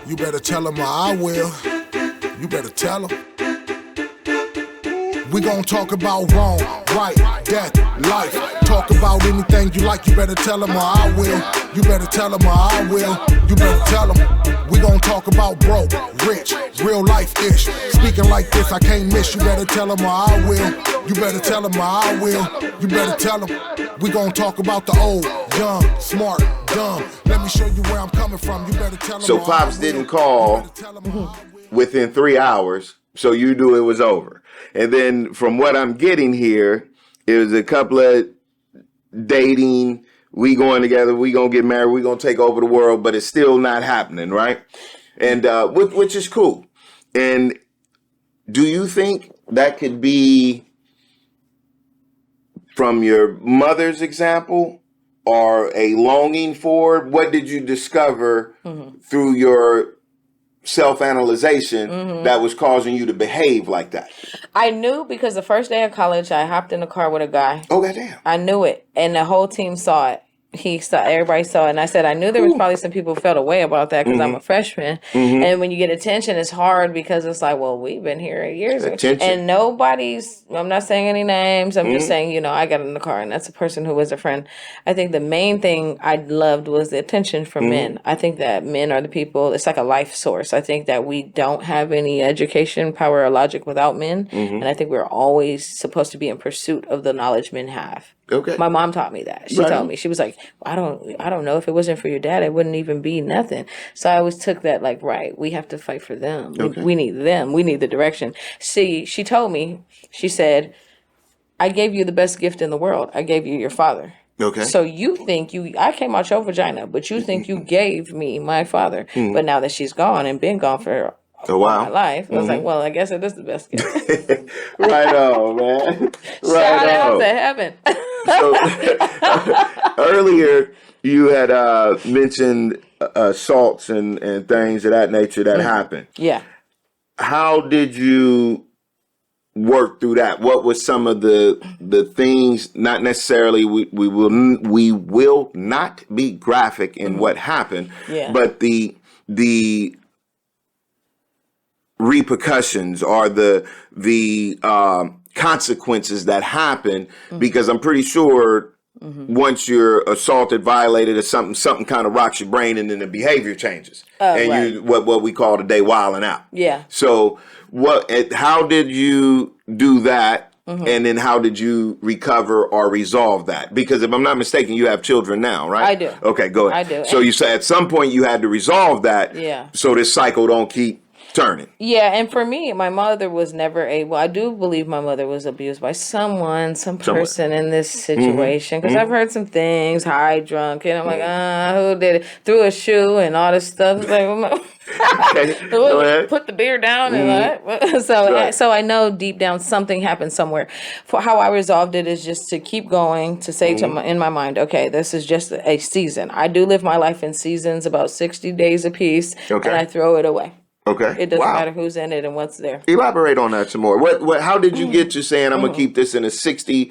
You better tell them or I will. You better tell them. We gon' talk about wrong, right, death, life. Talk about anything you like, you better tell them or I will. You better tell them or I will. You better tell them. We gon' talk about broke, rich, real life-ish. Speaking like this, I can't miss. You better tell them or I will. You better tell them or I will. You better tell them. We gon' talk about the old, young, smart, dumb. Let me show you where I'm coming from. You better tell them. So Pops didn't call within 3 hours, so you knew it was over. And then from what I'm getting here, it was a couple of dating, we going together, we gonna get married, we gonna take over the world, but it's still not happening, right? And which is cool. And do you think that could be from your mother's example or a longing for it? What did you discover through your self-analyzation that was causing you to behave like that? I knew because the first day of college, I hopped in the car with a guy. Oh, goddamn. I knew it. And the whole team saw it. Everybody saw it. And I said, I knew there was probably some people who felt away about that because I'm a freshman. And when you get attention, it's hard because it's like, well, we've been here years. Attention. And I'm not saying any names. I'm just saying, I got in the car and that's a person who was a friend. I think the main thing I loved was the attention from men. I think that men are the people, it's like a life source. I think that we don't have any education, power, or logic without men. And I think we're always supposed to be in pursuit of the knowledge men have. Okay. My mom taught me that. She told me, she was like, I don't know, if it wasn't for your dad, it wouldn't even be nothing. So I always took that like, right, we have to fight for them. Okay. We need them. We need the direction. See, she told me, she said, I gave you the best gift in the world. I gave you your father. Okay. So you think I came out your vagina, but you think you gave me my father. But now that she's gone and been gone for my life, I was like, well, I guess it is the best gift. Right on, man. Shout out to heaven. So earlier you had mentioned assaults and things of that nature that happened. Yeah. How did you work through that? What was some of the things? Not necessarily we will not be graphic in what happened, but the repercussions or the consequences that happen, because I'm pretty sure once you're assaulted, violated, or something kind of rocks your brain, and then the behavior changes, and you what we call today wilding out. Yeah. So how did you do that, and then how did you recover or resolve that? Because if I'm not mistaken, you have children now, right? I do. Okay, go ahead. I do. So you said at some point you had to resolve that. Yeah. So this cycle don't keep turning. Yeah, and for me, my mother was never able. I do believe my mother was abused by some person in this situation. Because I've heard some things, high, drunk, and I'm like, who did it? Threw a shoe and all this stuff. Like, put the beer down and so I know deep down something happened somewhere. For how I resolved it is just to keep going, to say in my mind, okay, this is just a season. I do live my life in seasons, about 60 days a piece, and I throw it away. Okay. It doesn't matter who's in it and what's there. Elaborate on that some more. How did you get to saying I'm gonna keep this in a 60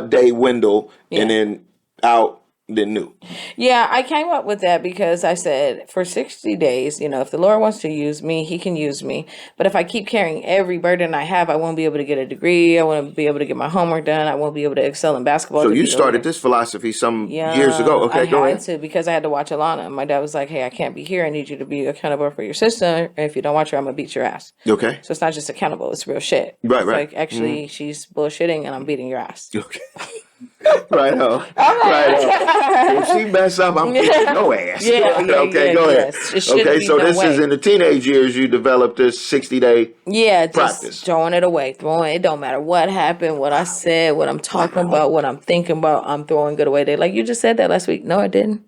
day window and then out then new? Yeah, I came up with that because I said for 60 days, if the Lord wants to use me, he can use me. But if I keep carrying every burden I have, I won't be able to get a degree. I won't be able to get my homework done. I won't be able to excel in basketball. So you started this philosophy some years ago. Okay, go ahead. I had to, because I had to watch Alana. My dad was like, hey, I can't be here. I need you to be accountable for your sister. And if you don't watch her, I'm going to beat your ass. Okay. So it's not just accountable. It's real shit. Right. Like, actually, she's bullshitting and I'm beating your ass. Okay. Right on. Right on. If she mess up, I'm kicking no ass. Okay, go ahead. Okay, so this is in the teenage years you developed this 60-day practice. Just throwing it away. It don't matter what happened, what I said, what I'm talking about, what I'm thinking about, I'm throwing it away. They're like, you just said that last week. No, I didn't.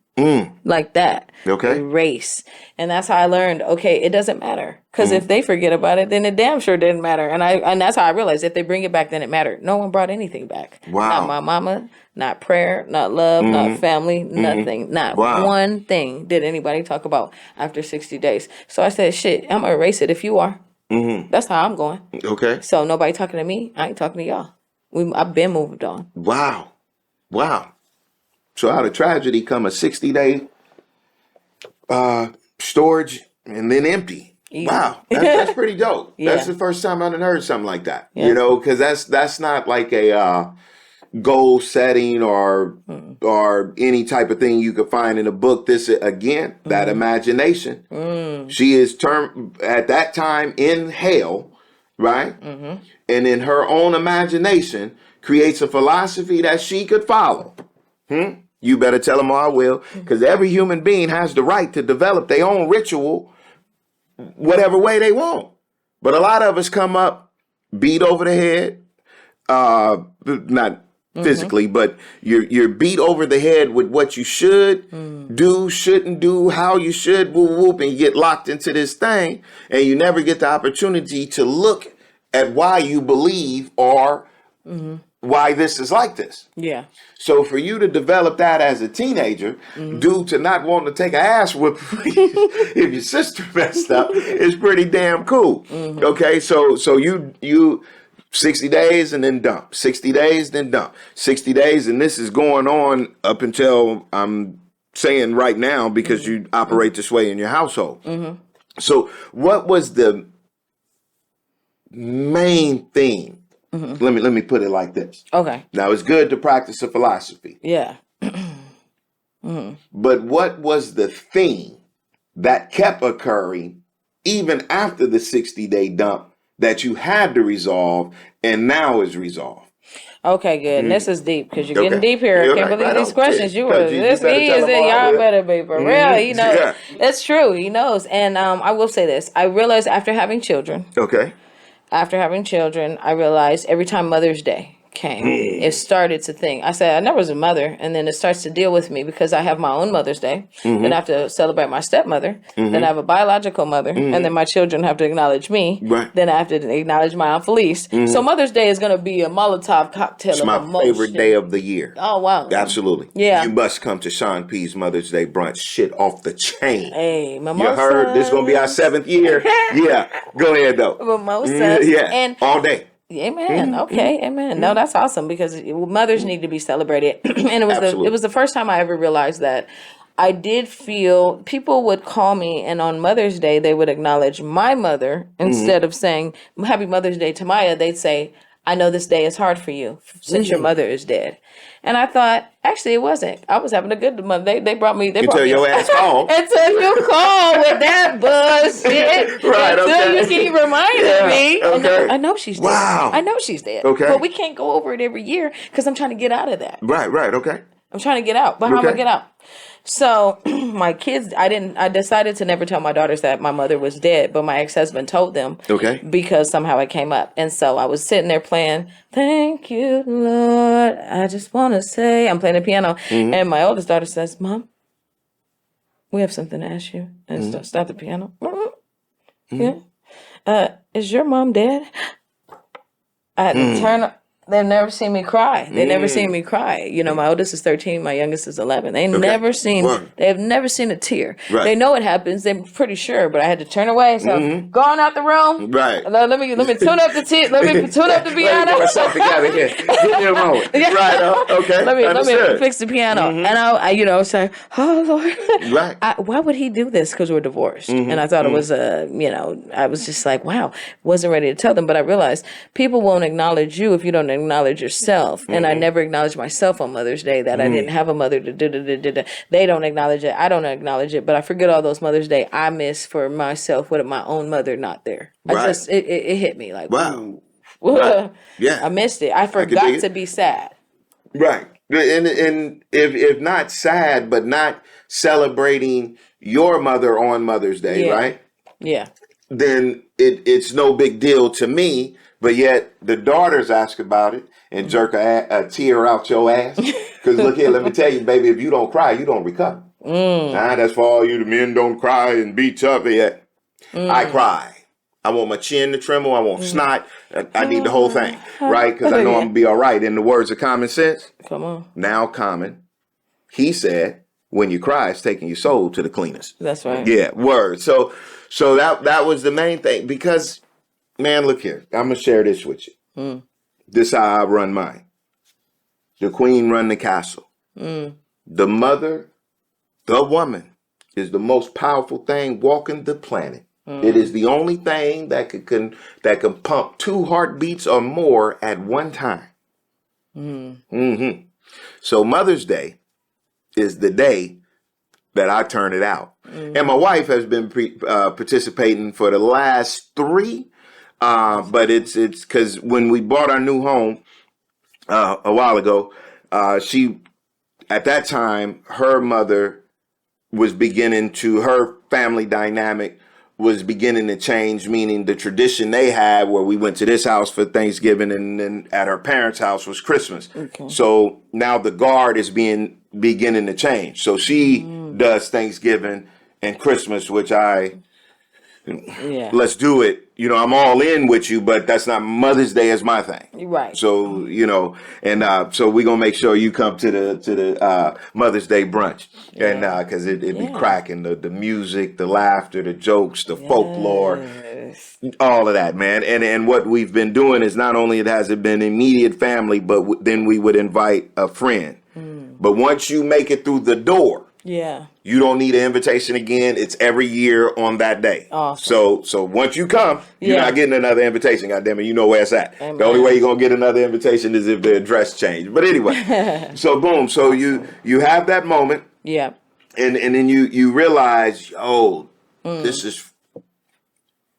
Like that. Okay. Erase. And that's how I learned, okay, it doesn't matter. Because if they forget about it, then it damn sure didn't matter. And that's how I realized if they bring it back, then it mattered. No one brought anything back. Wow. Not my mama, not prayer, not love, not family, nothing. Not one thing did anybody talk about after 60 days. So I said, shit, I'm going to erase it if you are. That's how I'm going. Okay. So nobody talking to me. I ain't talking to y'all. I've been moved on. Wow. So out of tragedy come a 60-day storage and then empty. Easy. Wow, that's pretty dope. Yeah. That's the first time I've heard something like that. Yeah. You know, because that's not like a goal setting or any type of thing you could find in a book. This again, that imagination. She is termed at that time in hell, right? And in her own imagination creates a philosophy that she could follow. You better tell them, or I will, because every human being has the right to develop their own ritual whatever way they want. But a lot of us come up beat over the head, not physically, but you're beat over the head with what you should do, shouldn't do, how you should, whoop, whoop, and you get locked into this thing, and you never get the opportunity to look at why you believe or why this is like this. Yeah. So for you to develop that as a teenager, due to not wanting to take an ass whoop if your sister messed up, is pretty damn cool. Okay, so you 60 days and then dump, 60 days, then dump, 60 days, and this is going on up until I'm saying right now because you operate this way in your household. So what was the main theme? Let me put it like this. Okay. Now it's good to practice a philosophy. Yeah. But what was the theme that kept occurring even after the 60-day dump that you had to resolve and now is resolved? Okay, good. And this is deep because you're getting deep here. I can't believe these questions. You better This tell is them it. all Y'all I will. better be for real. He knows. It's true. He knows. And I will say this. I realized after having children, I realized every time Mother's Day came, it started to think. I said, I never was a mother. And then it starts to deal with me because I have my own Mother's Day. Then I have to celebrate my stepmother. Then I have a biological mother. And then my children have to acknowledge me. Right. Then I have to acknowledge my Aunt Felice. So Mother's Day is going to be a Molotov cocktail It's of my emotion. favorite day of the year. Oh, wow. Absolutely. Yeah. You must come to Sean P's Mother's Day brunch. Shit off the chain. Hey, mimosa. You heard? This is going to be our 7th year. Yeah. Go ahead, though. Mimosas. Yeah. And all day. amen. Okay. Amen. No, that's awesome because mothers need to be celebrated. And it was the first time I ever realized that I did feel people would call me, and on Mother's Day they would acknowledge my mother instead of saying Happy Mother's Day, Tamaiya. They'd say, I know this day is hard for you since your mother is dead. And I thought, actually, it wasn't. I was having a good month. They brought me. Until your ass called. Until you call with that bullshit. Right, Until you keep reminding me. Okay. I know she's dead. Wow. I know she's dead. Okay. But we can't go over it every year because I'm trying to get out of that. Right, okay. I'm trying to get out. But how am I going to get out? So my kids, I decided to never tell my daughters that my mother was dead, but my ex-husband told them. Okay. Because somehow it came up. And so I was sitting there playing, thank you, Lord. I just want to say, I'm playing the piano. And my oldest daughter says, Mom, we have something to ask you. And start the piano. Yeah. Is your mom dead? I had to turn. They've never seen me cry. They never seen me cry. You know, my oldest is 13, my youngest is 11. They never seen. They have never seen a tear. Right. They know it happens. They're pretty sure, but I had to turn away. So going out the room. Right. Let me tune up the let me tune up the piano. Let me put myself together here. Give me a moment. Right. Okay. Let me fix the piano. And I say, oh Lord. Right. Why would he do this? Because we're divorced. And I thought it was I was just like, wow, wasn't ready to tell them. But I realized people won't acknowledge you if you don't acknowledge yourself. And I never acknowledged myself on Mother's Day that I didn't have a mother to do. They don't acknowledge it. I don't acknowledge it. But I forget all those Mother's Day I miss for myself with my own mother not there. Right. It hit me like, wow. Right. Yeah. I missed it. I forgot to be sad. Right. And if not sad, but not celebrating your mother on Mother's Day, right? Yeah. Then it's no big deal to me. But yet the daughters ask about it and jerk a tear out your ass. Because look here, let me tell you, baby, if you don't cry, you don't recover. That's for all you the men don't cry and be tough yet. I cry. I want my chin to tremble. I want snot. I need the whole thing, right? Because I know I'm going to be all right. In the words of common sense. Come on. Now common. He said, when you cry, it's taking your soul to the cleanest. That's right. Yeah, word. So that was the main thing because... Man, look here. I'm going to share this with you. This is how I run mine. The queen run the castle. The mother, the woman, is the most powerful thing walking the planet. It is the only thing that can pump 2 heartbeats or more at one time. So Mother's Day is the day that I turn it out. And my wife has been participating for the last 3. But it's because when we bought our new home a while ago, she, at that time, her mother was her family dynamic was beginning to change, meaning the tradition they had where we went to this house for Thanksgiving and then at her parents' house was Christmas. Okay. So now the guard is beginning to change. So she does Thanksgiving and Christmas, which let's do it. You know, I'm all in with you, but that's not Mother's Day is my thing. Right. So, you know, and so we're going to make sure you come to the Mother's Day brunch. And because it be cracking, the music, the laughter, the jokes, the folklore, all of that, man. And what we've been doing is not only has it been immediate family, but then we would invite a friend. But once you make it through the door, you don't need an invitation again. It's every year on that day. Awesome. So once you come, you're not getting another invitation. Goddamn it, you know where it's at. Amen. The only way you're gonna get another invitation is if the address changed. But anyway, so boom. So you have that moment. Yeah. And then you realize, this is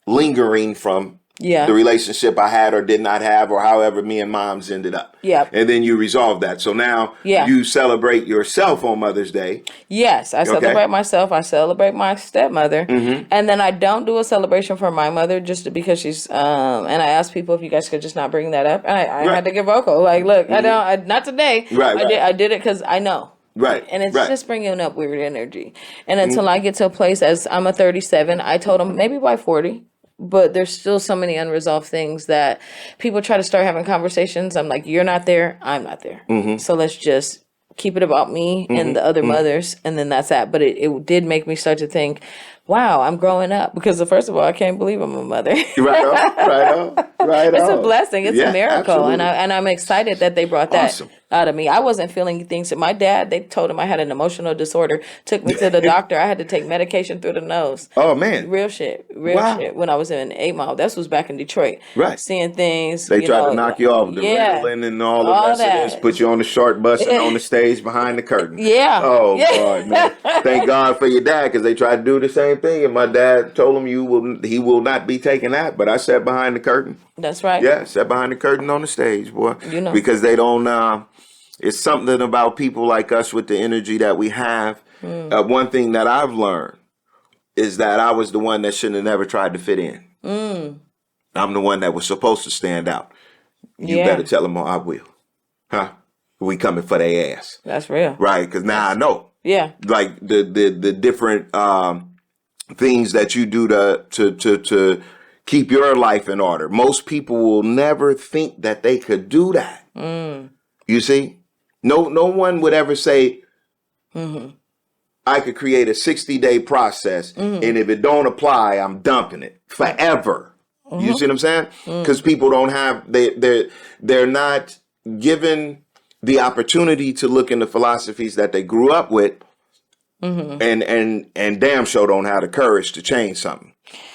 lingering from the relationship I had or did not have, or however me and mom's ended up. Yeah. And then you resolve that. So now you celebrate yourself on Mother's Day. Yes, I celebrate myself. I celebrate my stepmother. And then I don't do a celebration for my mother just because she's, and I asked people if you guys could just not bring that up. And I had to get vocal. Like, look, not today. I did it because I know. Right. And it's just bringing up weird energy. And until I get to a place, as I'm a 37, I told them maybe by 40. But there's still so many unresolved things that people try to start having conversations. I'm like, you're not there. I'm not there. So let's just keep it about me and the other mothers. And then that's that. But it did make me start to think, wow, I'm growing up. Because first of all, I can't believe I'm a mother. Right on. It's a blessing. It's a miracle. Absolutely. And I'm excited that they brought that out of me. I wasn't feeling things. My dad, they told him I had an emotional disorder. Took me to the doctor. I had to take medication through the nose. Oh, man. Real shit. Shit. When I was in 8 Mile. This was back in Detroit. Right. Seeing things. They tried to knock you off. The Ritalin and all the rest of this. Put you on the short bus and on the stage behind the curtain. Yeah. Oh, God, man. Thank God for your dad, because they tried to do the same thing. And my dad told him he will not be taking that. But I sat behind the curtain. That's right. Yeah, sat behind the curtain on the stage, boy. You know. Because they don't... it's something about people like us with the energy that we have. One thing that I've learned is that I was the one that shouldn't have never tried to fit in. I'm the one that was supposed to stand out. You better tell them, I will. Huh? We coming for their ass. That's real. Right, because now I know. Yeah. Like the different things that you do to keep your life in order. Most people will never think that they could do that. You see? No one would ever say, I could create a 60-day process, and if it don't apply, I'm dumping it forever. You see what I'm saying? Because people don't have, they're not given the opportunity to look into philosophies that they grew up with, and damn sure don't have the courage to change something.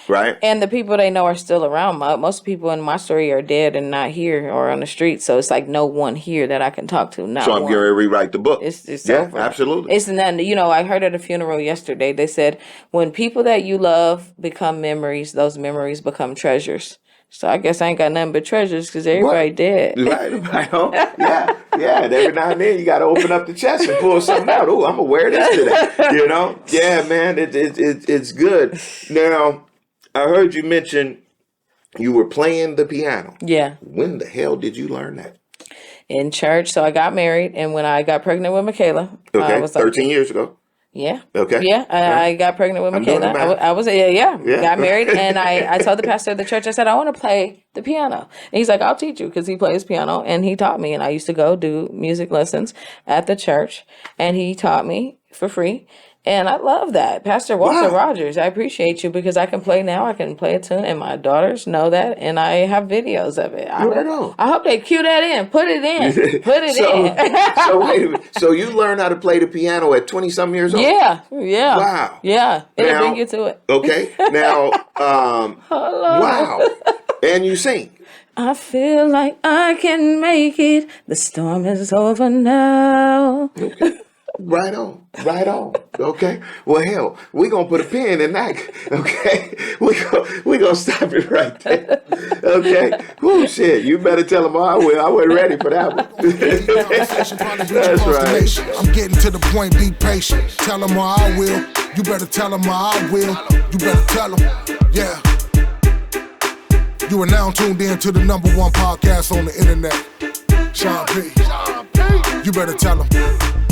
Right. And the people they know are still around. Most people in my story are dead and not here or on the street. So it's like no one here that I can talk to. So I'm going to rewrite the book. It's over. Absolutely. It's not, I heard at a funeral yesterday, they said, when people that you love become memories, those memories become treasures. So I guess I ain't got nothing but treasures because everybody dead. Right on. Yeah. And every now and then you got to open up the chest and pull something out. Oh, I'm going to wear this today. Yeah, man, it's good. Now, I heard you mention you were playing the piano. Yeah. When the hell did you learn that? In church. So I got married, and when I got pregnant with Michaela. Okay, I was 13 years ago. Yeah. Okay. Yeah, I got pregnant with Michaela. I was got married, and I told the pastor of the church, I said, I want to play the piano. And he's like, I'll teach you, because he plays piano, and he taught me. And I used to go do music lessons at the church, and he taught me for free. And I love that. Pastor Walter Rogers, I appreciate you because I can play now. I can play a tune, and my daughters know that, and I have videos of it. I hope they cue that in. Put it in. Put it in. So wait a minute. So you learned how to play the piano at 20-something years old? Yeah. Wow. Yeah. It'll bring you to it. Okay. Now, wow. And you sing. I feel like I can make it. The storm is over now. Okay. Right on. Okay. Well, hell, we're going to put a pin in that. Okay. We're going to stop it right there. Okay. Oh, shit. You better tell them I will. I wasn't ready for that one. That's right. I'm getting to the point. Be patient. Tell them I will. You better tell them I will. You better tell them. Yeah. You are now tuned in to the #1 podcast on the internet. Sean P. You better tell them.